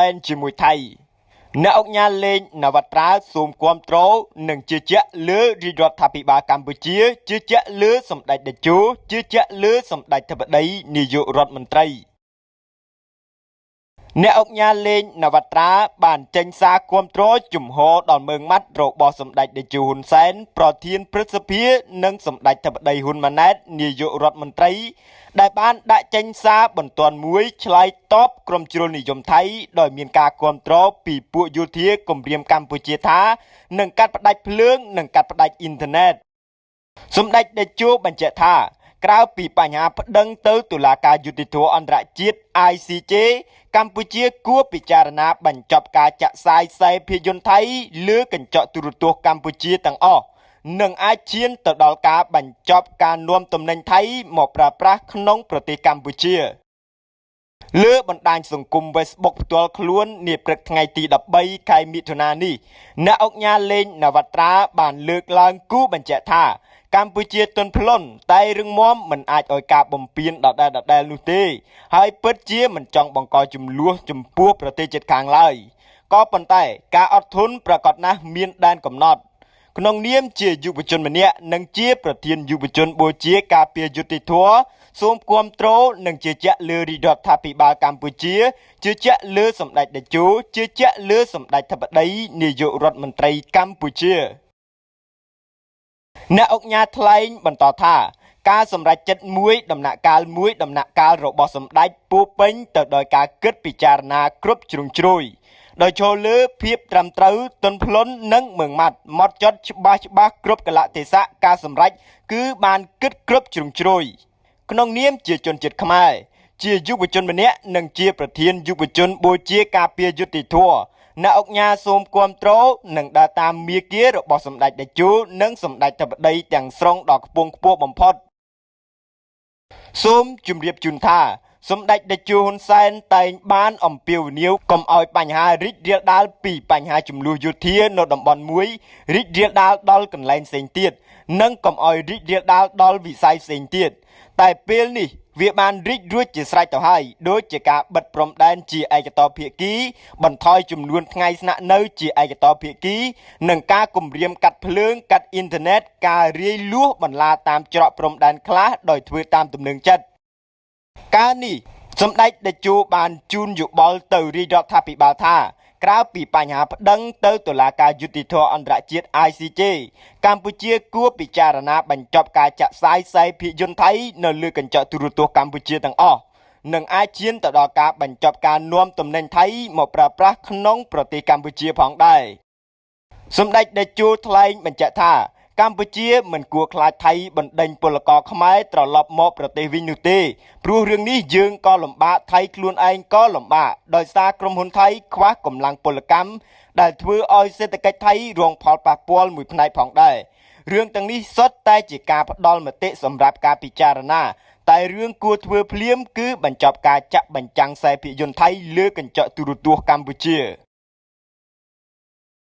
នជាមួយថៃអ្នកអង្គការលេងនវត្រាសូមគាំទ្រនិងជឿជាក់លើរដ្ឋាភិបាលកម្ពុជាជឿជាក់លើសម្ដេចតេជោជឿជាក់លើសម្ដេចធិបតីនាយករដ្ឋមន្ត្រីអ្នកអង្គការលេងនវត្រាបានចេញសារគាំទ្រជំហរដល់មើងម៉ាត់របស់សម្ដេចតេជោហ៊ុនសែនប្រធានព្រឹទ្ធសភានិងសម្ដេចធិបតីហ៊ុនម៉ាណែតនាយករដ្ឋមន្ត្រីដែលបានដាក់ចេញសារបន្ទាន់មួយឆ្លើយតបក្រុមជ្រុលនិយមថៃដោយមានការគាំទ្រពីពួកយោធាគម្រាមកម្ពុជាថានឹងកាត់ផ្តាច់ភ្លើងនិងកាត់ផ្តាច់អ៊ីនធឺណិតសម្ដេចតេជោបញ្ជាក់ថាក្រៅពីបញ្ហាប្តឹងទៅតុលាការយុត្តិធម៌អន្តរជាតិ ICJ កម្ពុជាគួរពិចារណាបញ្ចប់ការចាក់ផ្សាយខ្សែភាពយន្តថៃលើកញ្ចក់ទូរទស្សន៍កម្ពុជាទាំងអស់និងអាចឈានទៅដល់ការបញ្ចប់ការនាំទំនិញថៃមកប្រើប្រាស់ក្នុងប្រទេសកម្ពុជាលើបណ្ដាញសង្គម Facebook ផ្ទាល់ខ្លួននាព្រឹកថ្ងៃទី13ខែមិថុនានេះអ្នកអង្គការលេងនវត្រាបានលើកឡើងគូបញ្ជាក់ថាកម្ពុជាទន់ភ្លន់តែរឹងមាំមិនអាចឲ្យការបំពានដដែលនោះទេហើយពិតជាមិនចង់បង្កចំនួនចំពោះប្រទេសជិតខាងឡើយក៏ប៉ុន្តែការអត់ធន់ប្រកាសណាស់មានដែនកំណត់ក្នុងនាមជាយុវជនម្នាក់និងជាប្រធានយុវជនបូជាការពារយុត្តិធម៌សូមគាំទ្រនិងជឿជាក់លើរដ្ឋាភិបាលកម្ពុជាជឿជាក់លើសម្ដេចតេជោជឿជាក់លើសម្ដេចធិបតីនាយករដ្ឋមន្ត្រីកម្ពុជាអ្នកអង្គការថ្លែងបន្តថាការសម្រេចចិត្តមួយដំណាក់កាលរបស់សម្ដេចពោពេញទៅដោយការគិតពិចារណាគ្រប់ជ្រុងជ្រោយដោយចូលលើភាពត្រឹមត្រូវទន់ភ្លន់និងម៉ឺងម៉ាត់ម៉ត់ចត់ច្បាស់គ្រប់កលៈទេសៈការសម្រេចគឺបានគិតគ្រប់ជ្រុងជ្រោយក្នុងនាមជាជនជាតិខ្មែរជាយុវជនម្នាក់និងជាប្រធានយុវជនបូជាការពារយុត្តិធម៌អ្នកអង្គការសូមគាំទ្រនិងដើរតាមមាគ៌ារបស់សម្ដេចតេជោនិងសម្ដេចធិបតីទាំងស្រុងដ៏ខ្ពង់ខ្ពស់បំផុតសូមជម្រាបជូនថាសម្ដេចតេជោហ៊ុនសែនតែងបានអំពាវនាវកុំឲ្យបញ្ហារីករាលដាលពីបញ្ហាចំនួនយោធានៅតំបន់មួយរីករាលដាលដល់កន្លែងផ្សេងទៀតនិងកុំឲ្យរីករាលដាលដល់វិស័យផ្សេងទៀតតែពេលនេះវាបានរីករួចជាស្រេចទៅហើយដូចជាការបិទព្រំដែនជាឯកតោភាគីបន្ថយចំនួនថ្ងៃស្នាក់នៅជាឯកតោភាគីនិងការគម្រាមកាត់ភ្លើងកាត់អ៊ីនធឺណិតការរាយលួសបន្លាតាមច្រកព្រំដែនខ្លះដោយធ្វើតាមទំនឹងចិត្តការនេះសម្ដេចតេជោបានជូនយោបល់ទៅរដ្ឋាភិបាលថាក្រៅពីបញ្ហាប្តឹងទៅតុលាការយុត្តិធម៌អន្តរជាតិ ICJ កម្ពុជាគួរពិចារណាបញ្ចប់ការចាក់ផ្សាយខ្សែភាពយន្តថៃនៅលើកញ្ចក់ទូរទស្សន៍កម្ពុជាទាំងអស់និងអាចឈានទៅដល់ការបញ្ចប់ការនាំទំនិញថៃមកប្រើប្រាស់ក្នុងប្រទេសកម្ពុជាផងដែរសម្ដេចតេជោថ្លែងបញ្ជាក់ថាកម្ពុជាមិនគួរខ្លាចថៃបណ្ដេញពលករខ្មែរត្រឡប់មកប្រទេសវិញនោះទេព្រោះរឿងនេះយើងក៏លំបាកថៃខ្លួនឯងក៏លំបាកដោយសារក្រុមហ៊ុនថៃខ្វះកម្លាំងពលកម្មដែលធ្វើឲ្យសេដ្ឋកិច្ចថៃរងផលប៉ះពាល់មួយផ្នែកផងដែររឿងទាំងនេះសុទ្ធតែជាការផ្ដល់មតិសម្រាប់ការពិចារណាតែរឿងគួរធ្វើភ្លាមគឺបញ្ចប់ការចាក់បញ្ចាំងខ្សែភាពយន្តថៃលើកញ្ចក់ទូរទស្សន៍កម្ពុជា